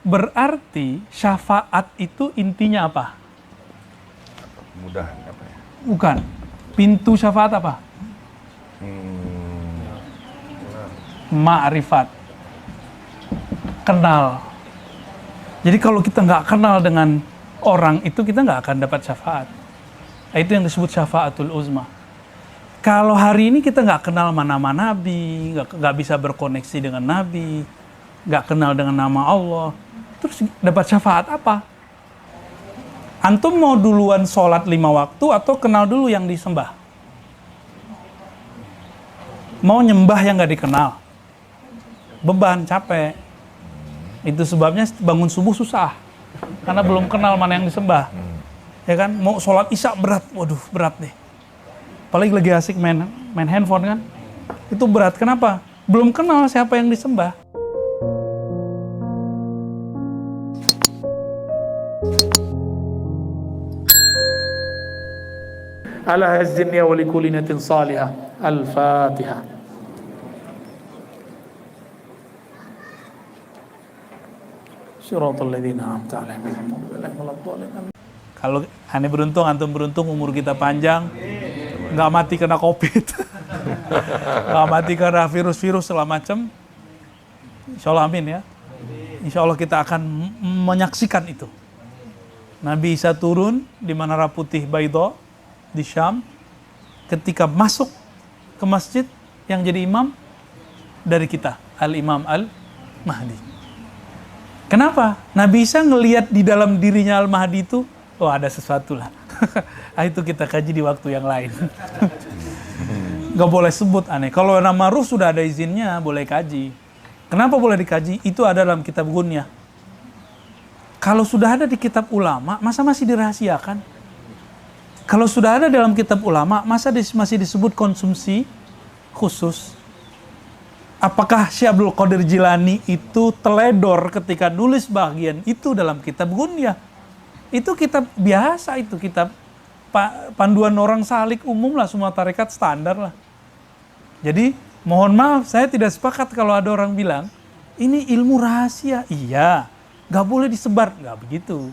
Berarti syafaat itu intinya apa? Mudah apa ya? Bukan. Pintu syafaat apa? Ma'rifat. Kenal. Jadi kalau kita nggak kenal dengan orang itu, kita nggak akan dapat syafaat. Itu yang disebut syafaatul uzma. Kalau hari ini kita nggak kenal nama Nabi, nggak bisa berkoneksi dengan Nabi, nggak kenal dengan nama Allah, terus dapat syafaat apa? Antum mau duluan sholat 5 waktu atau kenal dulu yang disembah? Mau nyembah yang nggak dikenal? Beban, capek. Itu sebabnya bangun subuh susah, karena belum kenal mana yang disembah. Ya kan? Mau sholat isya berat, waduh berat nih. Apalagi lagi asik main handphone kan? Itu berat, kenapa? Belum kenal siapa yang disembah. Ala hazzinni wa likulli niyatin salihah. Al-Fatihah. Shiratal ladzina an'amta 'alaihim ghairil maghdubi 'alaihim. Kalau aneh beruntung, antum beruntung, umur kita panjang, nggak mati kena COVID, nggak mati karena virus-virus segala macam. Insya Allah amin ya. Insya Allah kita akan menyaksikan itu. Nabi Isa turun di Menara Putih Baidha di Syam. Ketika masuk ke masjid, yang jadi imam dari kita, Al-Imam Al-Mahdi. Kenapa? Nabi Isa ngelihat di dalam dirinya Al-Mahdi itu, oh ada sesuatu lah. Itu kita kaji di waktu yang lain. Gak boleh sebut aneh. Kalau nama ruh sudah ada izinnya, boleh kaji. Kenapa boleh dikaji? Itu ada dalam kitab Gunyah. Kalau sudah ada di kitab ulama, masa masih dirahasiakan? Kalau sudah ada dalam kitab ulama, masa masih disebut konsumsi khusus? Apakah Syekh Abdul Qadir Jilani itu teledor ketika nulis bagian itu dalam kitab Gunyah? Itu kitab biasa, itu kitab panduan orang salik umum lah, semua tarekat standar lah. Jadi mohon maaf, saya tidak sepakat kalau ada orang bilang ini ilmu rahasia. Iya, gak boleh disebar, gak begitu.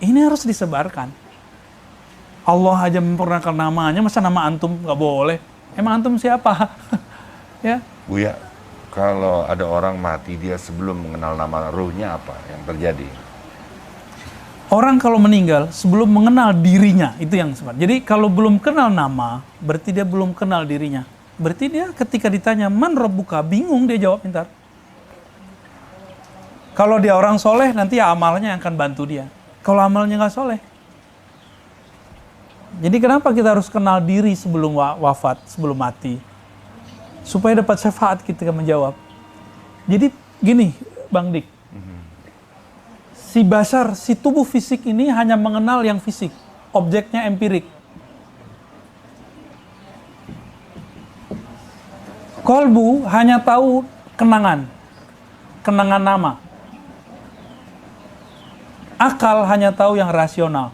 Ini harus disebarkan. Allah aja memperkenalkan namanya, masa nama antum gak boleh? Emang antum siapa? Ya. Buya, kalau ada orang mati dia sebelum mengenal nama ruhnya, apa yang terjadi? Orang kalau meninggal sebelum mengenal dirinya, itu yang sebab. Jadi kalau belum kenal nama, berarti dia belum kenal dirinya. Berarti dia ketika ditanya man rabbuka, bingung dia jawab ntar. Kalau dia orang soleh, nanti ya amalnya yang akan bantu dia. Kalau amalnya nggak soleh. Jadi kenapa kita harus kenal diri sebelum wafat, sebelum mati? Supaya dapat syafaat ketika menjawab. Jadi gini Bang Dik, si basar, si tubuh fisik ini hanya mengenal yang fisik, objeknya empirik. Kolbu hanya tahu kenangan nama. Akal hanya tahu yang rasional.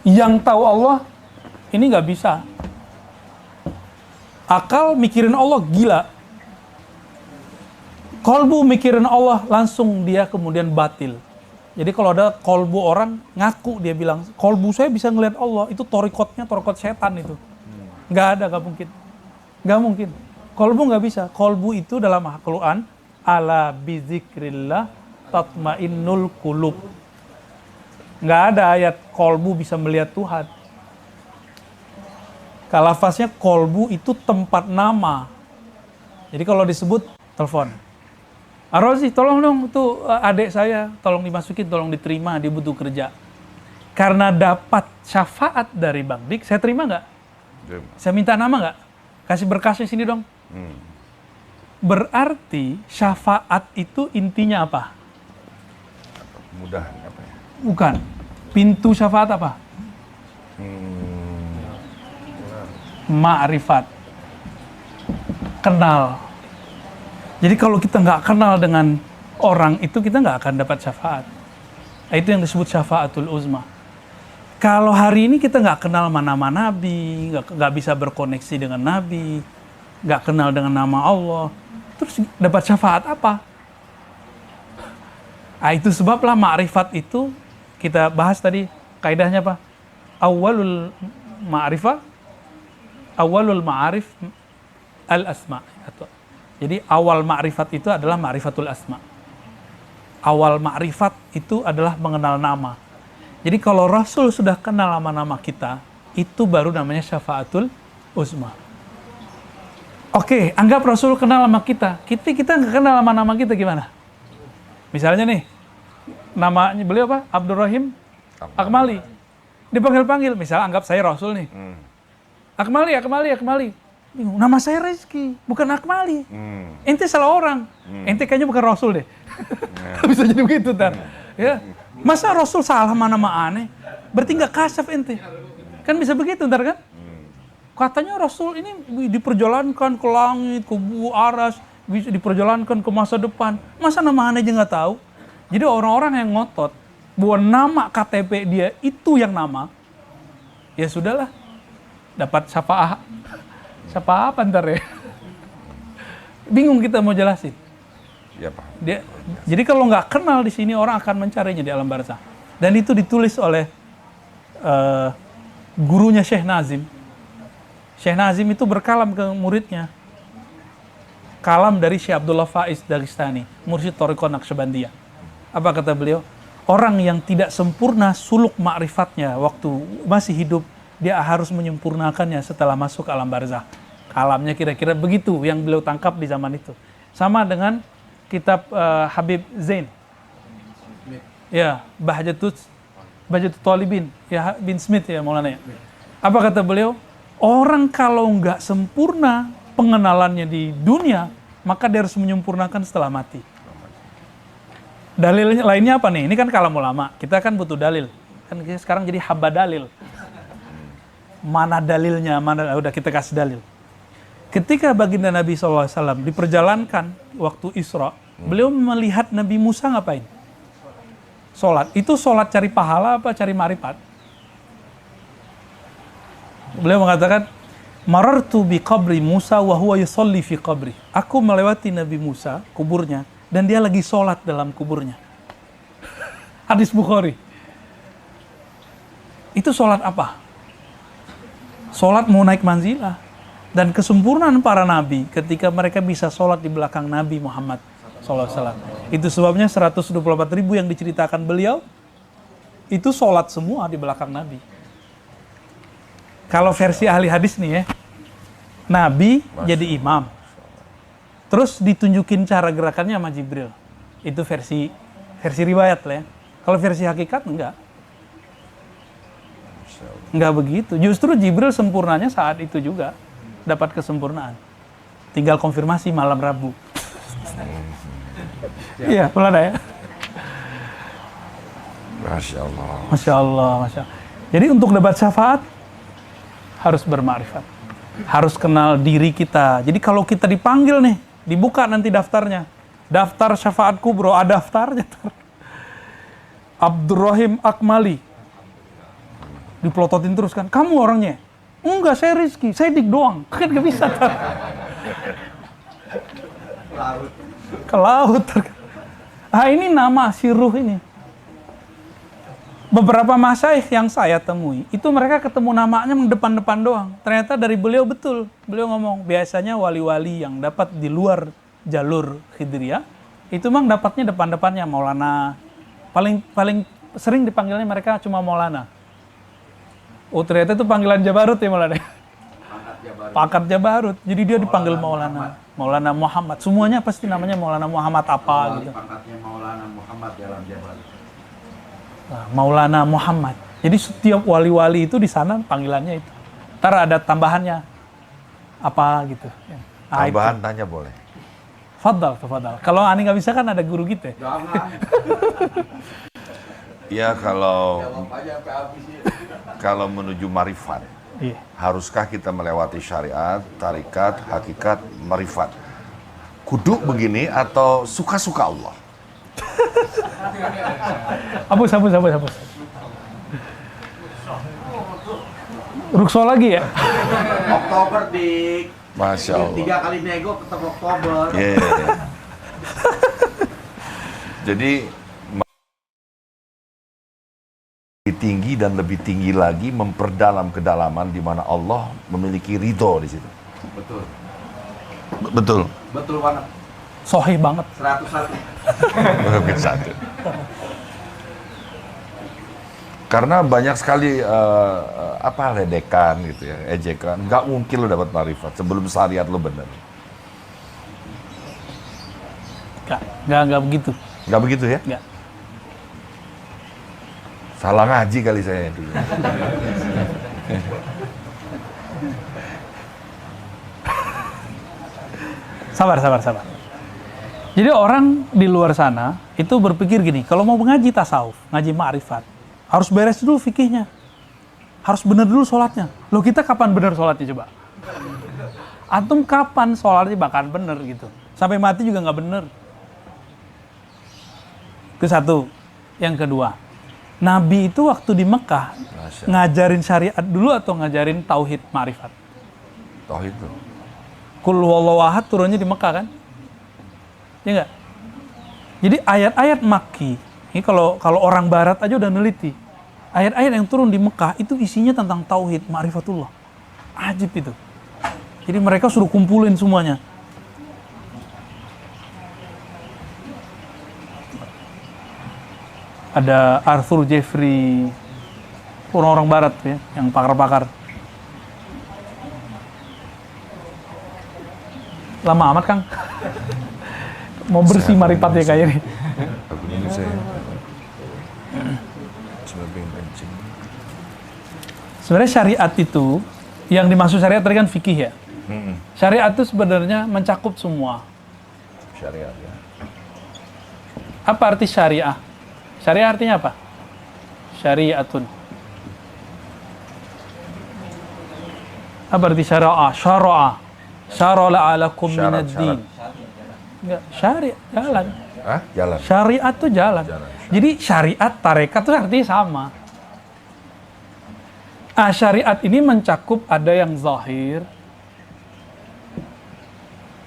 Yang tahu Allah, ini nggak bisa. Akal mikirin Allah gila. Kolbu mikirin Allah langsung dia kemudian batil. Jadi kalau ada kolbu orang ngaku, dia bilang kolbu saya bisa ngelihat Allah, itu torikot setan itu. Nggak ada, nggak mungkin. Nggak mungkin. Kolbu nggak bisa. Kolbu itu dalam Al-Quran, ala bizikrillah tatmainnul qulub. Nggak ada ayat kolbu bisa melihat Tuhan. Lafaznya kolbu itu tempat nama. Jadi kalau disebut, telepon. Arozi, tolong dong, itu adik saya, tolong dimasukin, tolong diterima, dia butuh kerja. Karena dapat syafaat dari Bang Dik, saya terima nggak? Saya minta nama nggak? Kasih berkasnya sini dong. Berarti syafaat itu intinya apa? Mudah apa ya? Bukan. Pintu syafaat apa? Ma'rifat. Kenal. Jadi kalau kita nggak kenal dengan orang itu, kita nggak akan dapat syafaat. Itu yang disebut syafaatul uzma. Kalau hari ini kita nggak kenal nama Nabi, nggak bisa berkoneksi dengan Nabi, nggak kenal dengan nama Allah, terus dapat syafaat apa? Itu sebablah ma'rifat itu kita bahas tadi kaidahnya apa? Awalul ma'arif al-asma. Jadi awal ma'rifat itu adalah ma'rifatul asma. Awal ma'rifat itu adalah mengenal nama. Jadi kalau Rasul sudah kenal nama-nama kita, itu baru namanya syafaatul uzma. Oke, anggap Rasul kenal nama kita. Kita nggak kenal nama-nama kita gimana? Misalnya nih, namanya beliau apa? Abdurrahim Akmali. Dipanggil-panggil, misal anggap saya Rasul nih. Akmali. Bingung, nama saya Rizky, bukan Akmali. Ente salah orang. Ente kayaknya bukan Rasul deh. Bisa jadi begitu, Tar. Ya. Masa Rasul salah nama aneh? Berarti nggak kasaf ente. Kan bisa begitu, Tar kan? Katanya Rasul ini diperjalankan ke langit, ke aras, bisa diperjalankan ke masa depan. Masa nama aneh aja nggak tahu? Jadi orang-orang yang ngotot bahwa nama KTP dia itu yang nama, ya sudahlah, dapat syafaat. Siapa apa ntar ya? Bingung kita mau jelasin. Ya, Pak. Jadi kalau nggak kenal di sini, orang akan mencarinya di alam barzah. Dan itu ditulis oleh gurunya Syekh Nazim. Syekh Nazim itu berkalam ke muridnya. Kalam dari Syekh Abdullah Faiz Dagestani, mursyid Thariqah Naqsyabandiyah. Apa kata beliau? Orang yang tidak sempurna suluk ma'rifatnya waktu masih hidup, dia harus menyempurnakannya setelah masuk alam barzah. Kalamnya kira-kira begitu yang beliau tangkap di zaman itu. Sama dengan kitab Habib Zain. Ya, Bahjatut Talibin, ya bin Smith ya Maulana ya. Apa kata beliau? Orang kalau nggak sempurna pengenalannya di dunia, maka dia harus menyempurnakan setelah mati. Dalilnya lainnya apa nih? Ini kan kalam ulama. Kita kan butuh dalil. Kan sekarang jadi haba dalil. Mana dalilnya? Udah kita kasih dalil. Ketika baginda Nabi SAW diperjalankan waktu Isra, beliau melihat Nabi Musa ngapain? Sholat. Itu sholat cari pahala apa cari marifat? Beliau mengatakan, marartu bi qabri Musa wa huwa yusalli fi qabri. Aku melewati Nabi Musa, kuburnya, dan dia lagi sholat dalam kuburnya. Hadis Bukhari. Itu sholat apa? Sholat mau naik manzilah. Dan kesempurnaan para nabi ketika mereka bisa sholat di belakang Nabi Muhammad SAW. Itu sebabnya 124.000 yang diceritakan beliau, itu sholat semua di belakang Nabi. Kalau versi ahli hadis nih ya, Nabi jadi imam. Terus ditunjukin cara gerakannya sama Jibril. Itu versi riwayat lah ya. Kalau versi hakikat enggak begitu. Justru Jibril sempurnanya saat itu juga dapat kesempurnaan. Tinggal konfirmasi malam Rabu. Iya, Maulana ya. Masya Allah. Masya Allah. Jadi untuk dapat syafaat harus bermakrifat. Harus kenal diri kita. Jadi kalau kita dipanggil nih, dibuka nanti daftarnya. Daftar syafaat kubro, ada daftarnya. Abdurrahim Akmali. Dipelototin terus kan, kamu orangnya? Enggak, saya Rizky, saya dik doang. Kan gak bisa. Ke laut. Ini nama si ruh ini. Beberapa masyaikh yang saya temui, itu mereka ketemu namanya depan-depan doang. Ternyata dari beliau betul. Beliau ngomong, biasanya wali-wali yang dapat di luar jalur Khidriyah, itu memang dapatnya depan-depannya Maulana. Paling sering dipanggilnya mereka cuma Maulana. Oh ternyata itu panggilan Jabarut ya Maulana. Pangkat Jabarut. Jadi dia dipanggil Maulana. Maulana Muhammad. Semuanya pasti namanya Maulana Muhammad apa gitu. Pangkatnya Maulana Muhammad dalam Jabarut. Nah, Maulana Muhammad. Jadi setiap wali-wali itu di sana panggilannya itu. Ntar ada tambahannya. Apa gitu. Tambahan tanya boleh. Fadal. Kalau Ani nggak bisa kan ada guru kita. Ya kalau menuju marifat, Iya. haruskah kita melewati syariat, tarikat, hakikat, marifat? Kudu begini atau suka-suka Allah? Hapus. Rukso lagi ya? Oktober dik. Masya Allah. 3 kali nego ketemu Oktober. Yeah. Jadi tinggi dan lebih tinggi lagi memperdalam kedalaman di mana Allah memiliki ridho di situ. Betul. Betul. Betul banget. Sohih banget. 101. Mungkin satu. Karena banyak sekali ledekan gitu ya, ejekan. Nggak mungkin lo dapat marifat sebelum syariat lo benar. Nggak begitu. Nggak begitu ya? Nggak. Salah ngaji kali saya dulu. Sabar. Jadi orang di luar sana itu berpikir gini, kalau mau ngaji tasawuf, ngaji ma'rifat, harus beres dulu fikihnya. Harus benar dulu sholatnya. Loh, kita kapan benar sholatnya coba? Antum kapan sholatnya bahkan benar gitu? Sampai mati juga nggak benar. Itu satu. Yang kedua, Nabi itu waktu di Mekah ngajarin syariat dulu atau ngajarin tauhid ma'rifat? Tauhid tuh. Qul huwallahu ahad turunnya di Mekah kan? Ya enggak? Jadi ayat-ayat Makki, ini kalau orang barat aja udah neliti. Ayat-ayat yang turun di Mekah itu isinya tentang tauhid, ma'rifatullah. Ajib itu. Jadi mereka suruh kumpulin semuanya. Ada Arthur Jeffrey, orang-orang barat ya, yang pakar-pakar. Lama amat, Kang. Mau bersih marifat ya kayaknya. Aku ini saya cuma pengen kencing. Sebenarnya syariat itu, yang dimaksud syariat tadi kan fikih ya. Syariat itu sebenarnya mencakup semua. Syariat ya. Apa arti syariah? Syariah artinya apa? Syariatun. Apa arti syara'a? Syara'a. Syara'a lakum minad din. Enggak, syariat, jalan. Hah? Jalan. Syariat tuh jalan. Jadi syariat, tarekat tuh artinya sama. Syariat ini mencakup ada yang zahir,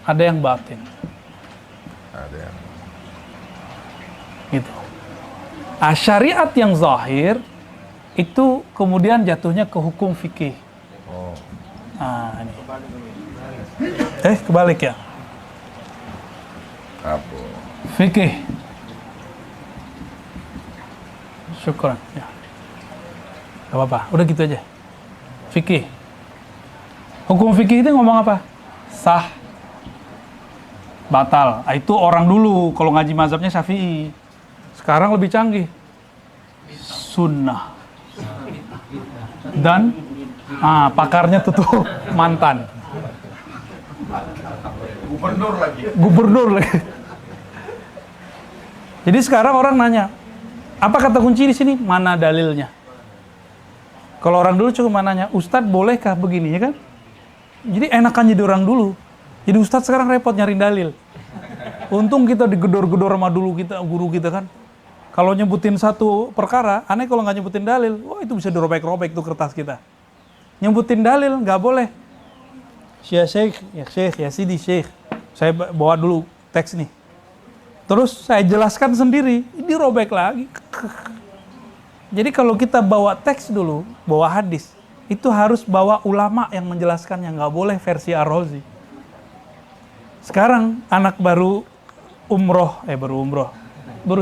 ada yang batin. Ada yang Gitu. Syariat yang zahir itu kemudian jatuhnya ke hukum fikih. oh. Ini. Kebalik ya. Apa? Fikih. Syukran. Ya. Gak apa-apa, udah gitu aja. Fikih. Hukum fikih itu ngomong apa? Sah. Batal. Itu orang dulu, kalau ngaji mazhabnya Syafi'i. Sekarang lebih canggih. Sunnah. Dan pakarnya tuh mantan. Gubernur lagi. Jadi sekarang orang nanya, apa kata kunci di sini? Mana dalilnya? Kalau orang dulu cuma nanya, Ustadz bolehkah begini ya kan? Jadi enakan jadi orang dulu. Jadi Ustadz sekarang repot nyari dalil. Untung kita digedor-gedor sama guru kita kan. Kalau nyebutin satu perkara, aneh kalau nggak nyebutin dalil, itu bisa dirobek-robek tuh kertas kita. Nyebutin dalil nggak boleh. Ya Syekh, ya Sidi Syekh. Saya bawa dulu teks nih. Terus saya jelaskan sendiri, dirobek lagi. Jadi kalau kita bawa teks dulu, bawa hadis, itu harus bawa ulama yang menjelaskan, yang nggak boleh versi Ar-Razi. Sekarang anak baru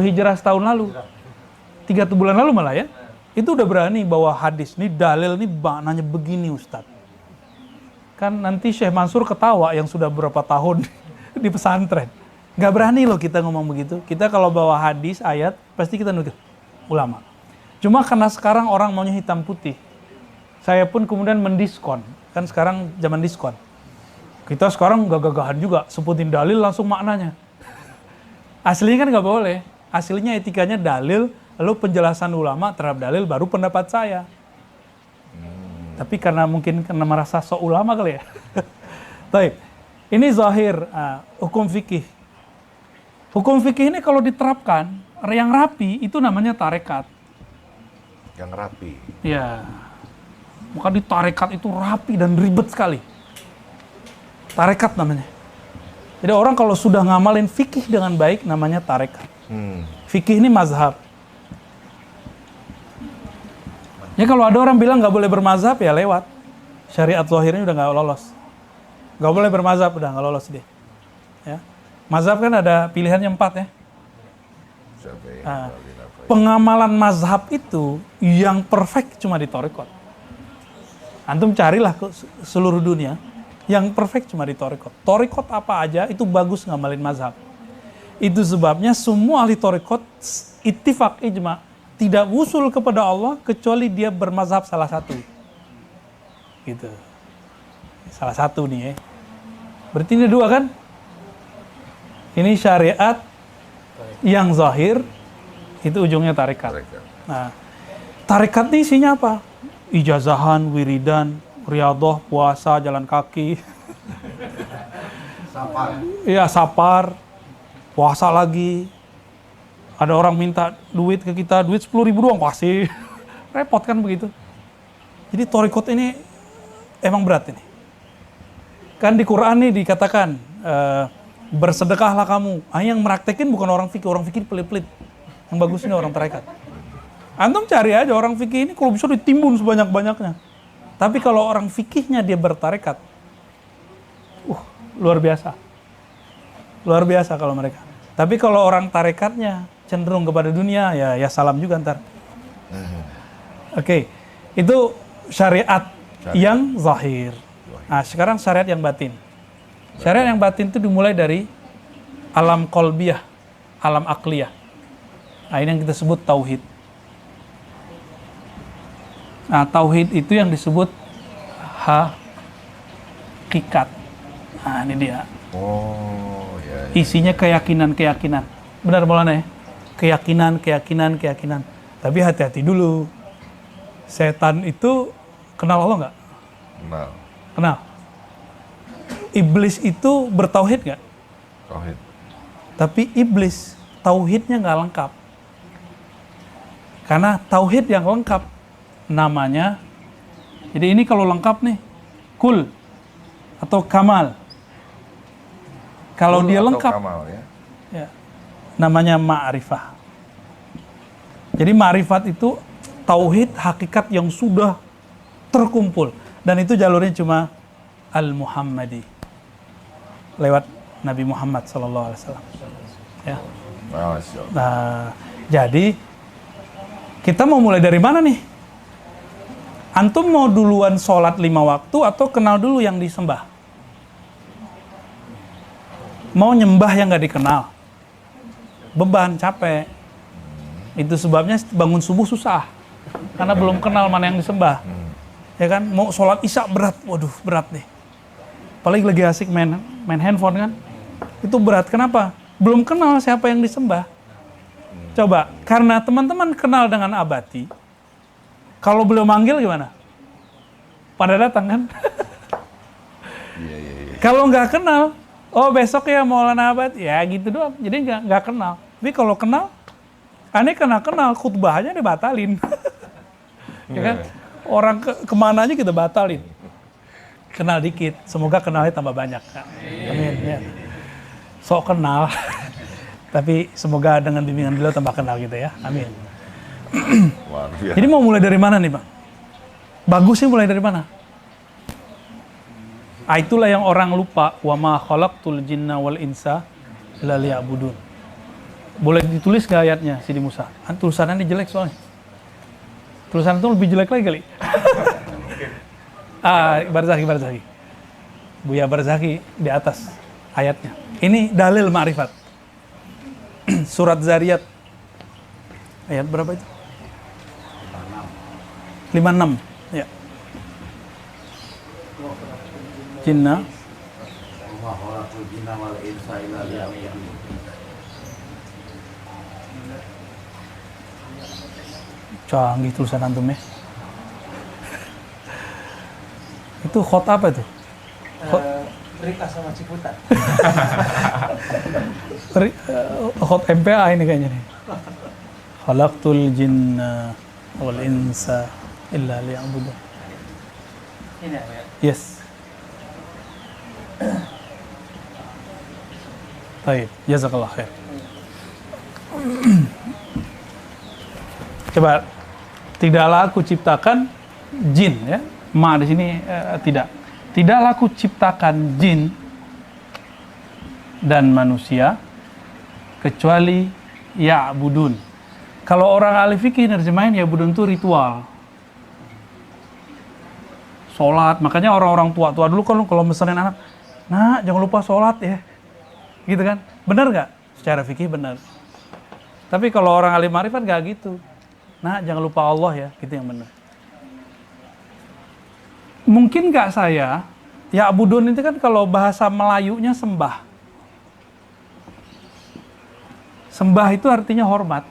hijrah setahun lalu, 3 bulan lalu malah ya, itu udah berani bawa hadis, nih dalil nih maknanya begini Ustadz. Kan nanti Syekh Mansur ketawa yang sudah berapa tahun di pesantren. Nggak berani loh kita ngomong begitu. Kita kalau bawa hadis, ayat, pasti kita nukil ulama. Cuma karena sekarang orang maunya hitam putih, saya pun kemudian mendiskon. Kan sekarang zaman diskon. Kita sekarang gagah-gagahan juga, sebutin dalil langsung maknanya. Aslinya kan nggak boleh. Aslinya etikanya dalil, lalu penjelasan ulama terhadap dalil, baru pendapat saya. Tapi karena merasa sok ulama kali ya. Baik, ini zahir, hukum fikih. Hukum fikih ini kalau diterapkan, yang rapi itu namanya tarekat. Yang rapi. Ya, maka di tarekat itu rapi dan ribet sekali. Tarekat namanya. Jadi orang kalau sudah ngamalin fikih dengan baik, namanya tarekat. Fikih ini mazhab. Ya kalau ada orang bilang nggak boleh bermazhab ya lewat. Syariat zahirnya udah nggak lolos. Nggak boleh bermazhab udah nggak lolos dia. Ya. Mazhab kan ada pilihannya 4 ya. Nah, pengamalan mazhab itu yang perfect cuma di Thariqat. Antum carilah ke seluruh dunia, yang perfect cuma di Thariqat. Thariqat apa aja itu bagus ngamalin mazhab. Itu sebabnya semua ahli Thariqat ittifaq ijma tidak usul kepada Allah kecuali dia bermazhab salah satu. Gitu. Salah satu nih ya. Berarti ini 2 kan? Ini syariat yang zahir, itu ujungnya tarekat. Nah, tarekat ini isinya apa? Ijazahan, wiridan, riyadhah, puasa, jalan kaki. Sapar. Iya, sapar, puasa lagi. Ada orang minta duit ke kita, duit 10.000 doang kasih. Repot kan begitu. Jadi tarekat ini emang berat ini. Kan di Quran nih dikatakan, bersedekahlah kamu. Yang meraktekin bukan orang fikih pelit-pelit. Yang bagus ini orang tarekat. Antum cari aja orang fikih ini kalau bisa ditimbun sebanyak-banyaknya. Tapi kalau orang fikihnya dia bertarekat, luar biasa. Luar biasa kalau mereka. Tapi kalau orang tarekatnya cenderung kepada dunia, ya salam juga ntar. Oke, itu syariat yang zahir. Nah, sekarang syariat yang batin. Syariat yang batin itu dimulai dari alam qalbiyah, alam akliyah. Nah, ini yang kita sebut tauhid. Nah, tauhid itu yang disebut hakikat. Nah, ini dia. Oh, ya. Isinya keyakinan-keyakinan. Benar Maulana ya? Keyakinan. Tapi hati-hati dulu. Setan itu kenal Allah nggak? Kenal. Iblis itu bertauhid nggak? Tauhid. Tapi iblis tauhidnya nggak lengkap. Karena tauhid yang lengkap namanya, jadi ini kalau lengkap nih, kul atau kamal. Kalau Kul dia atau lengkap, kamal, ya? namanya ma'rifah. Jadi ma'rifat itu tauhid hakikat yang sudah terkumpul. Dan itu jalurnya cuma Al-Muhammadi. Lewat Nabi Muhammad SAW. Ya. Nah, jadi kita mau mulai dari mana nih? Antum mau duluan sholat 5 waktu atau kenal dulu yang disembah? Mau nyembah yang gak dikenal? Beban, capek. Itu sebabnya bangun subuh susah. Karena belum kenal mana yang disembah. Ya kan? Mau sholat isya berat. Waduh, berat nih. Apalagi lagi asik main handphone kan? Itu berat. Kenapa? Belum kenal siapa yang disembah. Coba, karena teman-teman kenal dengan abadi, kalau beliau manggil gimana? Pada datang kan? Iya. Kalau nggak kenal, oh besok ya Maulana Abad, ya gitu doang. Jadi nggak kenal. Tapi kalau kenal, aneh kenal khutbahnya dibatalin. Ya kan? Orang kemana aja kita batalin. Kenal dikit, semoga kenalnya tambah banyak. Amin. Ya. Sok kenal, tapi semoga dengan bimbingan beliau tambah kenal gitu ya. Amin. Jadi mau mulai dari mana nih Bang? Bagusnya mulai dari mana? Itulah yang orang lupa. Wa ma khalaqtul jinna wal insa illa liya'budun. Boleh ditulis gak ayatnya Sidi Musa? Tulisannya jelek soalnya. Tulisan itu lebih jelek lagi kali. Barzaki. Buya Barzaki di atas ayatnya. Ini dalil ma'rifat. Surat Zariyat. Ayat berapa itu? 56. Ya. Jinna. Canggih tulisan antum ya. Itu khot apa itu? Rika sama Ciputat. Khot MPA ini kayaknya nih. Khalaqtul jinna wal insa illa liya'budun. Ini apa ya? Yes. Baik, jazakallah khair. Coba Tidaklah aku ciptakan jin, ya. Ma di sini tidak. Tidaklah aku ciptakan jin dan manusia kecuali ya'budun. Kalau orang ahli fikih nerjemahin ya'budun itu ritual. Sholat, makanya orang-orang tua-tua dulu kalau mesenin anak, nah jangan lupa sholat ya. Gitu kan? Benar nggak? Secara fikih benar. Tapi kalau orang ahli marifat nggak gitu. Nah jangan lupa Allah ya, gitu yang benar. Mungkin nggak saya, ya'budun itu kan kalau bahasa Melayunya sembah. Sembah itu artinya hormat.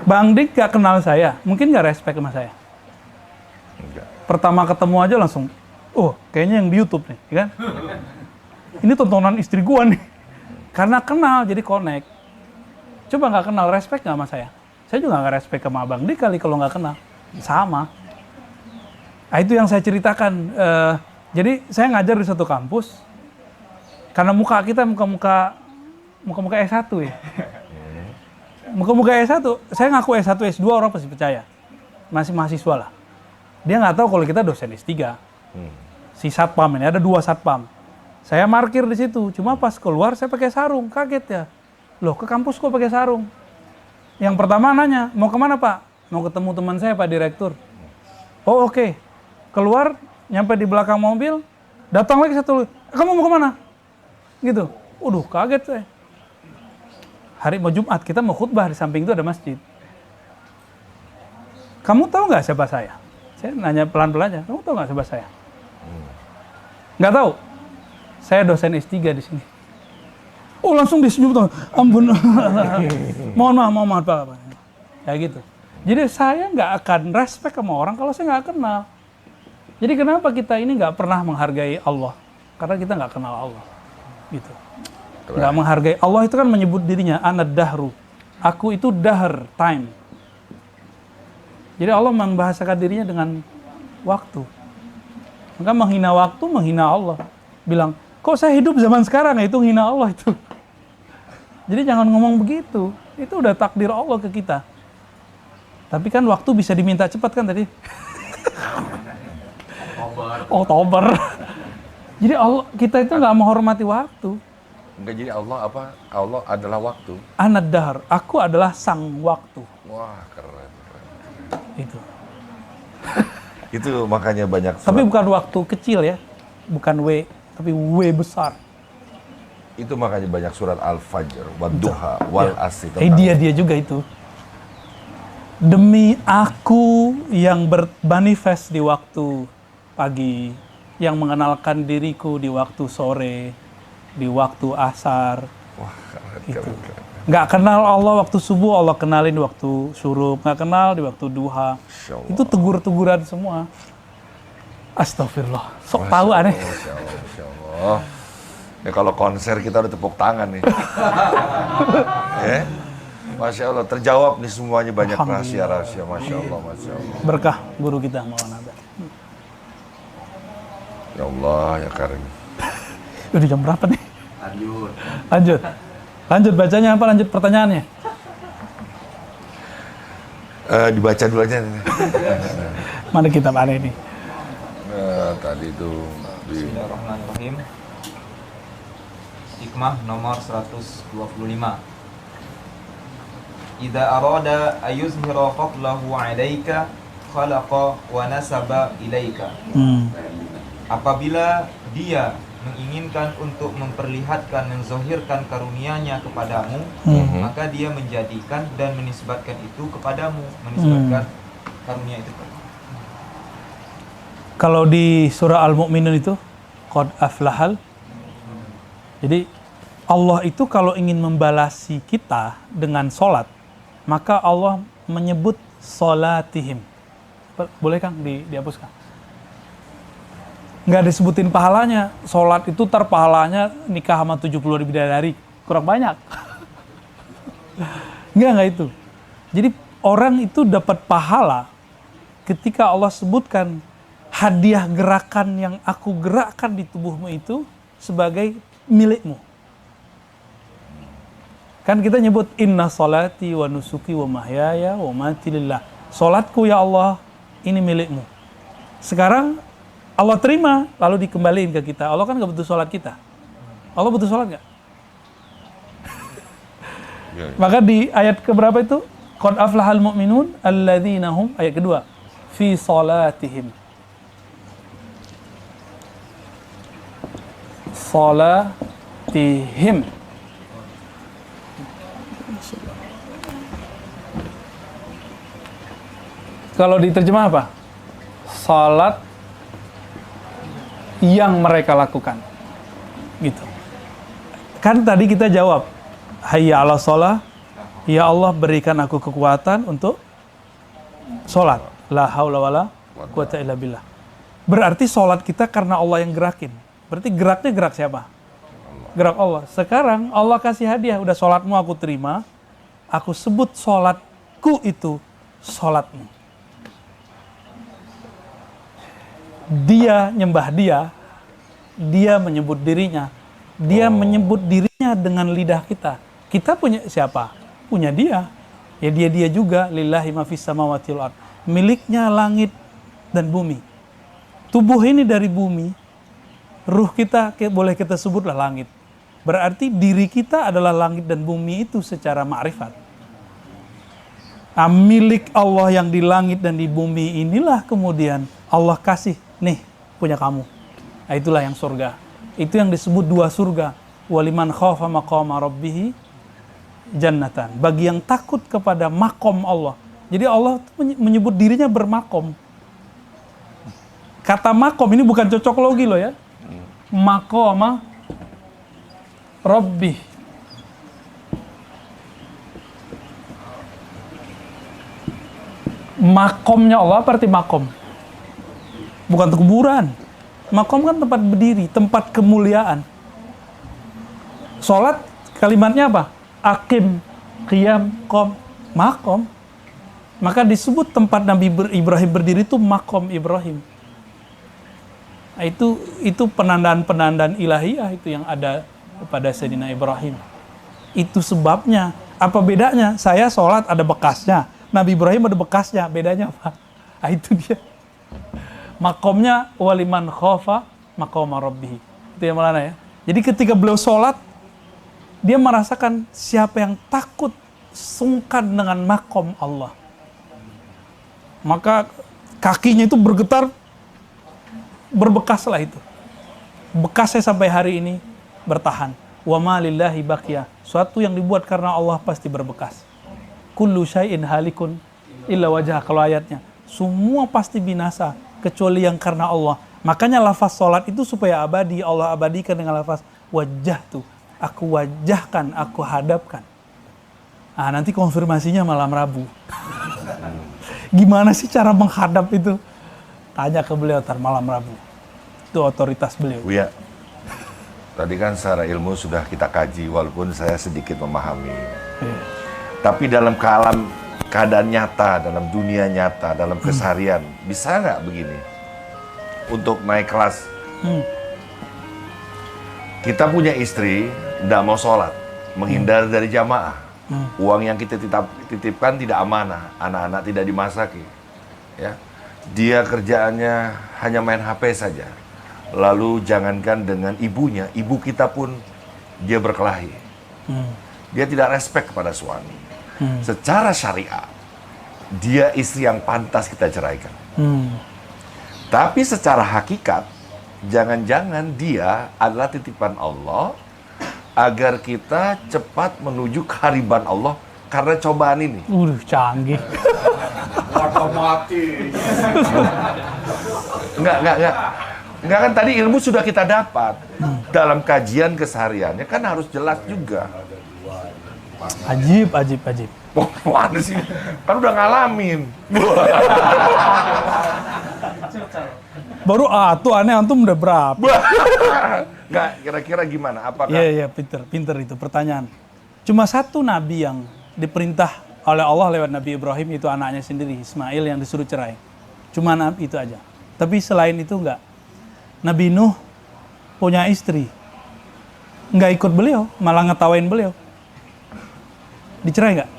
Bang Dik gak kenal saya, mungkin gak respect sama saya. Enggak. Pertama ketemu aja langsung, oh kayaknya yang di YouTube nih, ya kan? Ini tontonan istri gua nih. Karena kenal, jadi connect. Coba gak kenal, respect gak sama saya? Saya juga gak respect sama Bang Dik kali kalau gak kenal. Sama. Nah, itu yang saya ceritakan. Jadi saya ngajar di satu kampus, karena muka kita muka-muka S1 ya. Muka-muka S1, saya ngaku S1, S2 orang pasti percaya. Masih mahasiswa lah. Dia nggak tahu kalau kita dosen S3. Si satpam ini, ada 2 satpam. Saya parkir di situ, cuma pas keluar saya pakai sarung, kaget ya. Loh, ke kampus kok pakai sarung? Yang pertama nanya, mau kemana Pak? Mau ketemu teman saya Pak Direktur. Oh oke. Keluar, nyampe di belakang mobil, datang lagi satu, kamu mau kemana? Gitu. Waduh, kaget saya. Hari mau Jumat, kita mau khutbah, di samping itu ada masjid. Kamu tahu nggak siapa saya? Saya nanya pelan-pelan aja, kamu tahu nggak siapa saya? Nggak tahu. Saya dosen S3 di sini. Oh langsung disenyum tuh, ampun. mohon maaf Pak. Ya gitu. Jadi saya nggak akan respect sama orang kalau saya nggak kenal. Jadi kenapa kita ini nggak pernah menghargai Allah? Karena kita nggak kenal Allah. Gitu. Nggak menghargai Allah itu kan menyebut dirinya anad dahru. Aku itu dahr, time. Jadi Allah membahasakan dirinya dengan waktu. Maka menghina waktu, menghina Allah. Bilang, kok saya hidup zaman sekarang? Itu hina Allah itu. Jadi jangan ngomong begitu. Itu udah takdir Allah ke kita. Tapi kan waktu bisa diminta cepat kan tadi? Oktober. Jadi Allah, kita itu nggak menghormati waktu. Enggak, jadi Allah apa? Allah adalah waktu. Anad dahr, aku adalah sang waktu. Wah, keren. Itu. Itu makanya banyak surat. Tapi bukan waktu kecil ya. Bukan W, tapi W besar. Itu makanya banyak surat Al-Fajr, Wadduha, Wal Asri. Dia juga itu. Demi aku yang bermanifest di waktu pagi, yang mengenalkan diriku di waktu sore, di waktu asar. Wah, keren, Gitu. keren. Nggak kenal Allah waktu subuh, Allah kenalin di waktu syuruk. Nggak kenal di waktu duha. Masya Allah. Itu tegur-teguran semua. Astagfirullah. Sok tahu aneh. Masya Allah, Masya Allah. Ya kalau konser kita udah tepuk tangan nih. Ya, Masya Allah. Terjawab nih semuanya, banyak rahasia-rahasia. Masya Allah, Masya Allah. Berkah guru kita Maulana Abah. Ya Allah, ya Karim. Udah jam berapa nih? Lanjut. Lanjut bacanya apa? Lanjut pertanyaannya. Dibaca dulu aja. Mana kitab aneh ini? Tadi itu di Bismillahirrahmanirrahim. Hikmah nomor 125. Idza arada ayuzhira fadlahu 'alaika khalaqa wa nasaba ilaika. Apabila dia menginginkan untuk memperlihatkan, menzahirkan karunia-Nya kepadamu, maka dia menjadikan dan menisbatkan itu kepadamu, menisbatkan karunia itu kepadamu. Kalau di surah Al-Mu'minun itu qad aflahal. Jadi Allah itu kalau ingin membalasi kita dengan sholat, maka Allah menyebut sholatihim. Boleh Kang dihapuskan? Nggak disebutin pahalanya. Sholat itu pahalanya nikah sama 70 bidadari. Kurang banyak. Nggak itu. Jadi orang itu dapat pahala ketika Allah sebutkan hadiah gerakan yang aku gerakkan di tubuhmu itu sebagai milikmu. Kan kita nyebut inna salati wa nusuki wa mahyaya wa mati lillah. Salatku ya Allah, ini milikmu. Sekarang Allah terima, lalu dikembaliin ke kita. Allah kan gak butuh salat kita. Allah butuh salat gak? Maka di ayat keberapa itu? Qad aflahal mu'minun alladzina hum, ayat kedua, fi salatihim. Salatihim. Kalau diterjemah apa? Salat yang mereka lakukan. Gitu. Kan tadi kita jawab, hayya 'ala shalah, ya Allah berikan aku kekuatan untuk salat. La haula wala quwata illa billah. Berarti salat kita karena Allah yang gerakin. Berarti geraknya gerak siapa? Gerak Allah. Sekarang Allah kasih hadiah, udah salatmu aku terima. Aku sebut salatku itu salatmu. Dia nyembah dia menyebut dirinya. Dia menyebut dirinya dengan lidah kita. Kita punya siapa? Punya dia. Ya dia juga. Lillahi ma fis samawati wal ard. Miliknya langit dan bumi. Tubuh ini dari bumi. Ruh kita boleh kita sebutlah langit. Berarti diri kita adalah langit dan bumi itu secara ma'rifat. Milik Allah yang di langit dan di bumi inilah kemudian Allah kasih, nih punya kamu. Nah, itulah yang surga. Itu yang disebut dua surga. Waliman khafa maqama rabbih jannatan. Bagi yang takut kepada makom Allah. Jadi Allah menyebut dirinya bermakom. Kata makom ini bukan cocok logi loh ya. Maqama rabbih. Makomnya Allah berarti makom. Bukan kuburan. Makom kan tempat berdiri, tempat kemuliaan. Salat kalimatnya apa? Aqim, qiyam, qom, makom. Maka disebut tempat Nabi Ibrahim berdiri itu makom Ibrahim. Nah, itu penandaan-penandaan ilahiyah itu yang ada kepada Sayyidina Ibrahim. Itu sebabnya. Apa bedanya? Saya sholat ada bekasnya. Nabi Ibrahim ada bekasnya. Bedanya apa? Nah, itu dia. Makomnya waliman khofa maqama rabbih. Itu yang mana ya? Jadi ketika beliau sholat, dia merasakan siapa yang takut sungkan dengan makom Allah. Maka kakinya itu bergetar, berbekaslah itu. Bekasnya sampai hari ini bertahan. Wa ma lillahi baqiya. Suatu yang dibuat karena Allah pasti berbekas. Kullu syai'in halikun illa wajah, kalau ayatnya. Semua pasti binasa kecuali yang karena Allah. Makanya lafaz salat itu supaya abadi, Allah abadikan dengan lafaz wajjahtu. Aku wajahkan, aku hadapkan. Nah, nanti konfirmasinya malam Rabu. Gimana sih cara menghadap itu? Tanya ke beliau tar malam Rabu. Itu otoritas beliau. Buya, tadi kan secara ilmu sudah kita kaji, walaupun saya sedikit memahami. Tapi dalam keadaan nyata, dalam dunia nyata, dalam keseharian, bisa nggak begini? Untuk naik kelas. Kita punya istri, tidak mau sholat, menghindar dari jamaah. Uang yang kita titipkan tidak amanah, anak-anak tidak dimasaki. Ya. Dia kerjaannya hanya main HP saja. Lalu jangankan dengan ibunya, ibu kita pun dia berkelahi. Dia tidak respect kepada suami. Secara syariat, dia istri yang pantas kita ceraikan. Tapi secara hakikat, jangan-jangan dia adalah titipan Allah agar kita cepat menuju kehariban Allah karena cobaan ini. Canggih. Enggak kan tadi ilmu sudah kita dapat. Dalam kajian kesehariannya kan harus jelas juga. Ajib. Mana sih? Kan udah ngalamin. Baru tuh aneh antum udah berapa? Enggak, kira-kira gimana? Apakah? Iya, pinter itu pertanyaan. Cuma satu nabi yang diperintah oleh Allah lewat Nabi Ibrahim, itu anaknya sendiri, Ismail, yang disuruh cerai. Cuma nabi itu aja. Tapi selain itu enggak. Nabi Nuh punya istri. Enggak ikut beliau, malah ngetawain beliau. Dicerai nggak?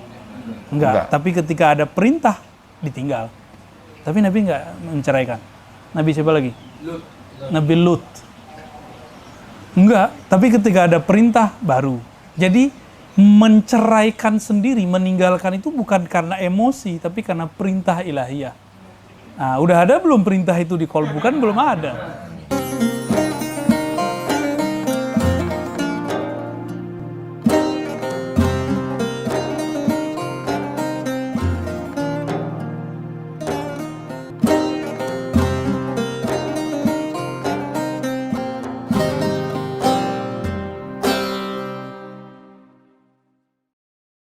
Enggak. Enggak. Tapi ketika ada perintah, ditinggal. Tapi Nabi nggak menceraikan. Nabi siapa lagi? Nabi Lut. Enggak. Tapi ketika ada perintah, baru. Jadi, menceraikan sendiri, meninggalkan itu bukan karena emosi, tapi karena perintah ilahiyah. Nah, udah ada belum perintah itu di kolbu? Kan belum ada.